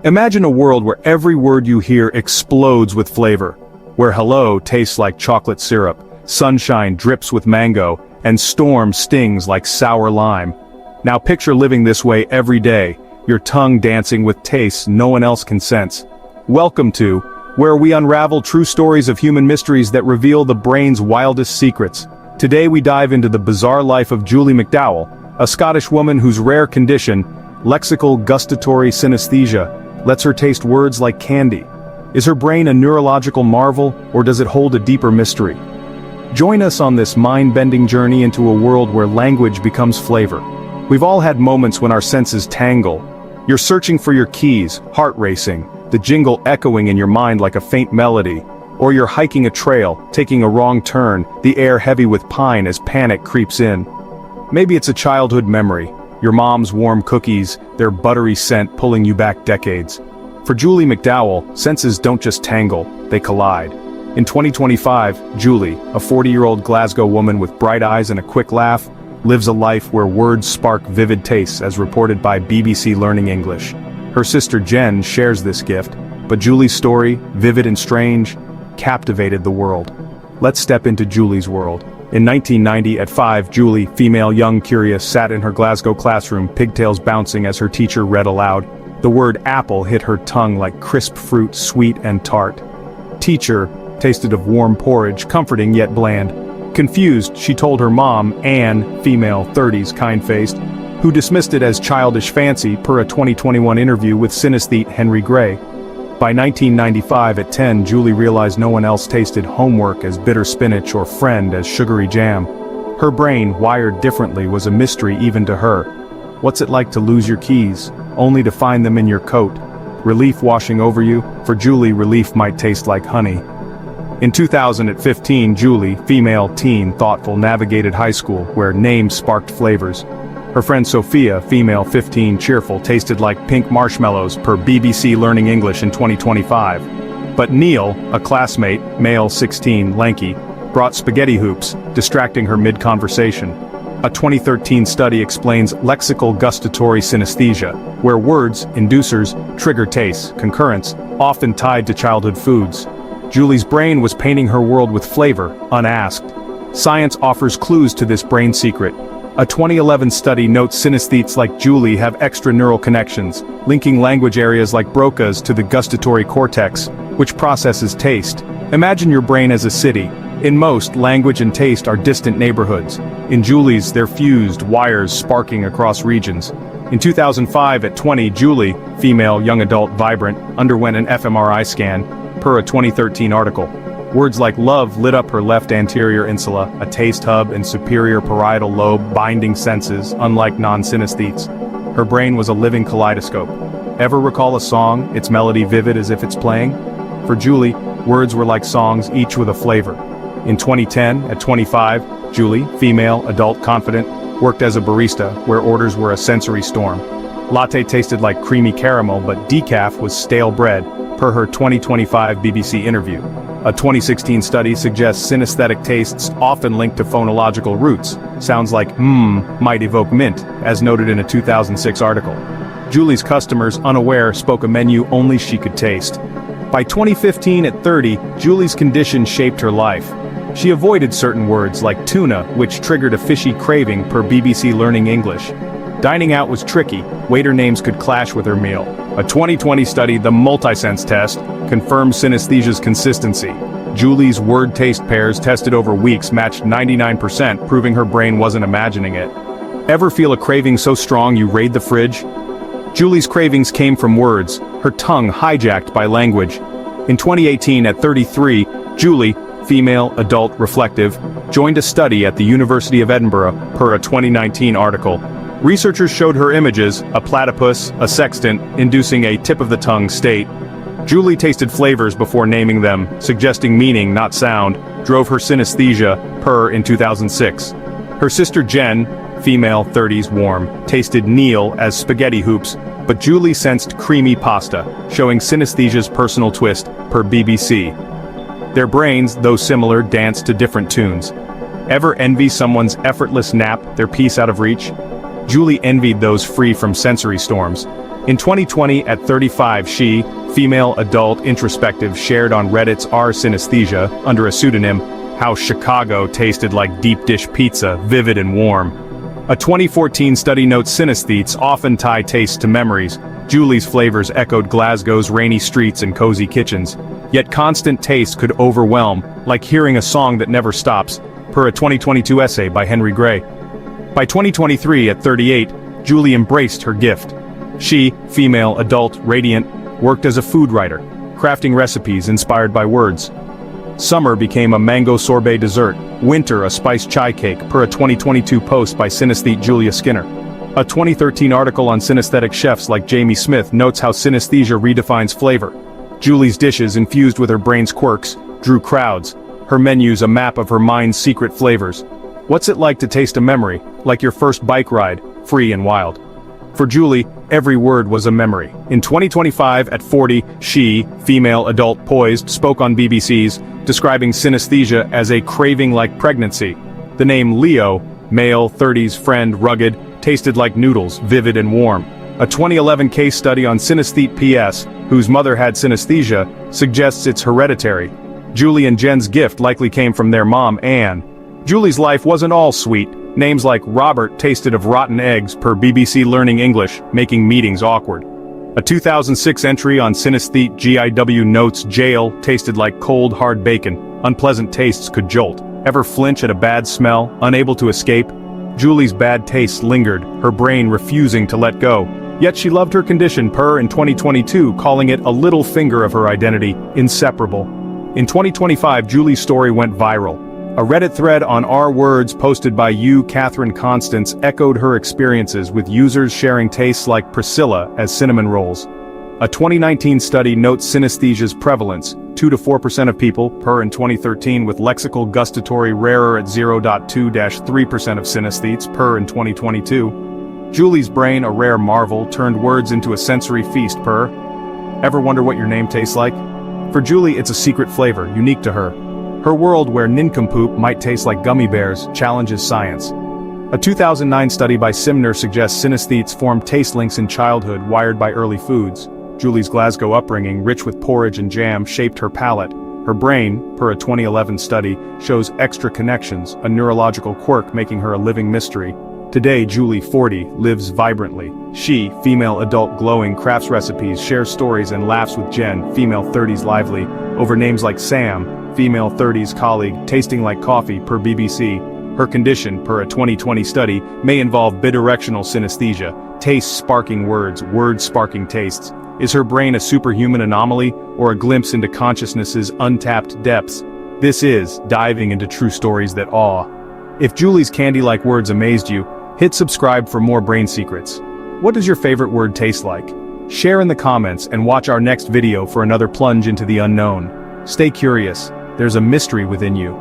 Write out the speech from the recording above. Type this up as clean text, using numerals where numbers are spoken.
Imagine a world where every word you hear explodes with flavor, where hello tastes like chocolate syrup, sunshine drips with mango, and storm stings like sour lime. Now picture living this way every day, your tongue dancing with tastes no one else can sense. Welcome to where we unravel true stories of human mysteries that reveal the brain's wildest secrets. Today we dive into the bizarre life of Julie McDowall, a Scottish woman whose rare condition, lexical gustatory synesthesia, lets her taste words like candy. Is her brain a neurological marvel, or does it hold a deeper mystery? Join us on this mind-bending journey into a world where language becomes flavor. We've all had moments when our senses tangle. You're searching for your keys, heart racing, the jingle echoing in your mind like a faint melody. Or you're hiking a trail, taking a wrong turn, the air heavy with pine as panic creeps in. Maybe it's a childhood memory, your mom's warm cookies, their buttery scent pulling you back decades. For Julie McDowall, senses don't just tangle, they collide. In 2025, Julie, a 40-year-old Glasgow woman with bright eyes and a quick laugh, lives a life where words spark vivid tastes as reported by BBC Learning English. Her sister Jen shares this gift, but Julie's story, vivid and strange, captivated the world. Let's step into Julie's world. In 1990, at 5, Julie, female young curious, sat in her Glasgow classroom, pigtails bouncing as her teacher read aloud. The word apple hit her tongue like crisp fruit, sweet and tart. Teacher tasted of warm porridge, comforting yet bland. Confused, she told her mom, Anne, female, 30s, kind-faced, who dismissed it as childish fancy per a 2021 interview with synesthete Henry Gray. By 1995 at 10, Julie realized no one else tasted homework as bitter spinach or friend as sugary jam. Her brain, wired differently, was a mystery even to her. What's it like to lose your keys, only to find them in your coat? Relief washing over you? For Julie, relief might taste like honey. In 2015, Julie, female, teen, thoughtful, navigated high school, where names sparked flavors. Her friend Sophia, female, 15, cheerful, tasted like pink marshmallows per BBC Learning English in 2025. But Neil, a classmate, male, 16, lanky, brought spaghetti hoops, distracting her mid-conversation. A 2013 study explains lexical gustatory synesthesia, where words, inducers, trigger tastes, concurrence, often tied to childhood foods. Julie's brain was painting her world with flavor, unasked. Science offers clues to this brain secret. A 2011 study notes synesthetes like Julie have extra neural connections, linking language areas like Broca's to the gustatory cortex, which processes taste. Imagine your brain as a city. In most, language and taste are distant neighborhoods. In Julie's, they're fused, wires sparking across regions. In 2005 at 20, Julie, female, young adult, vibrant, underwent an fMRI scan, per a 2013 article. Words like love lit up her left anterior insula, a taste hub and superior parietal lobe binding senses, unlike non-synesthetes. Her brain was a living kaleidoscope. Ever recall a song, its melody vivid as if it's playing? For Julie, words were like songs, each with a flavor. In 2010, at 25, Julie, female, adult, confident, worked as a barista, where orders were a sensory storm. Latte tasted like creamy caramel, but decaf was stale bread, per her 2025 BBC interview. A 2016 study suggests synesthetic tastes often linked to phonological roots. Sounds like might evoke mint, as noted in a 2006 article. Julie's customers, unaware, spoke a menu only she could taste. By 2015 at 30, Julie's condition shaped her life. She avoided certain words like tuna, which triggered a fishy craving per BBC Learning English. Dining out was tricky, waiter names could clash with her meal. A 2020 study, the multisense test, confirmed synesthesia's consistency. Julie's word taste pairs tested over weeks matched 99%, proving her brain wasn't imagining it. Ever feel a craving so strong you raid the fridge? Julie's cravings came from words, her tongue hijacked by language. In 2018 at 33, Julie, female, adult, reflective, joined a study at the University of Edinburgh per a 2019 article. Researchers showed her images, a platypus, a sextant, inducing a tip-of-the-tongue state. Julie tasted flavors before naming them, suggesting meaning, not sound, drove her synesthesia, per in 2006. Her sister Jen, female, 30s, warm, tasted Neil as spaghetti hoops, but Julie sensed creamy pasta, showing synesthesia's personal twist, per BBC. Their brains, though similar, danced to different tunes. Ever envy someone's effortless nap, their peace out of reach? Julie envied those free from sensory storms. In 2020 at 35 she, female adult introspective shared on Reddit's r/synesthesia, under a pseudonym, how Chicago tasted like deep dish pizza, vivid and warm. A 2014 study notes synesthetes often tie taste to memories. Julie's flavors echoed Glasgow's rainy streets and cozy kitchens. Yet constant taste could overwhelm, like hearing a song that never stops, per a 2022 essay by Henry Gray. By 2023 at 38, Julie embraced her gift. She, female, adult, radiant, worked as a food writer, crafting recipes inspired by words. Summer became a mango sorbet dessert, winter a spiced chai cake, per a 2022 post by synesthete Julia Skinner. A 2013 article on synesthetic chefs like Jamie Smith notes how synesthesia redefines flavor. Julie's dishes, infused with her brain's quirks, drew crowds, her menus a map of her mind's secret flavors. What's it like to taste a memory, like your first bike ride, free and wild? For Julie, every word was a memory. In 2025 at 40, she, female adult poised, spoke on BBC's, describing synesthesia as a craving like pregnancy. The name Leo, male, 30s, friend, rugged, tasted like noodles, vivid and warm. A 2011 case study on synesthete PS, whose mother had synesthesia, suggests it's hereditary. Julie and Jen's gift likely came from their mom, Anne. Julie's life wasn't all sweet. Names like Robert tasted of rotten eggs, per BBC Learning English, making meetings awkward. A 2006 entry on synesthete GIW notes jail tasted like cold, hard bacon. Unpleasant tastes could jolt. Ever flinch at a bad smell, unable to escape? Julie's bad tastes lingered, her brain refusing to let go. Yet she loved her condition, per in 2022, calling it a little finger of her identity, inseparable. In 2025, Julie's story went viral. A Reddit thread on R words posted by Catherine Constance echoed her experiences, with users sharing tastes like Priscilla as cinnamon rolls. A 2019 study notes synesthesia's prevalence, 2 to 4% of people, per in 2013, with lexical gustatory rarer at 0.2-3% of synesthetes, per in 2022. Julie's brain, a rare marvel, turned words into a sensory feast, per. Ever wonder what your name tastes like? For Julie, it's a secret flavor, unique to her. Her world, where nincompoop might taste like gummy bears, challenges science. A 2009 study by Simner suggests synesthetes form taste links in childhood wired by early foods. Julie's Glasgow upbringing, rich with porridge and jam, shaped her palate. Her brain, per a 2011 study, shows extra connections, a neurological quirk making her a living mystery. Today, Julie, 40, lives vibrantly. She, female adult glowing, crafts recipes, shares stories and laughs with Jen, female 30s lively, over names like Sam, female 30s colleague, tasting like coffee, per BBC. Her condition, per a 2020 study, may involve bidirectional synesthesia, taste-sparking words, word-sparking tastes. Is her brain a superhuman anomaly, or a glimpse into consciousness's untapped depths? This is diving into true stories that awe. If Julie's candy-like words amazed you, hit subscribe for more brain secrets. What does your favorite word taste like? Share in the comments and watch our next video for another plunge into the unknown. Stay curious, there's a mystery within you.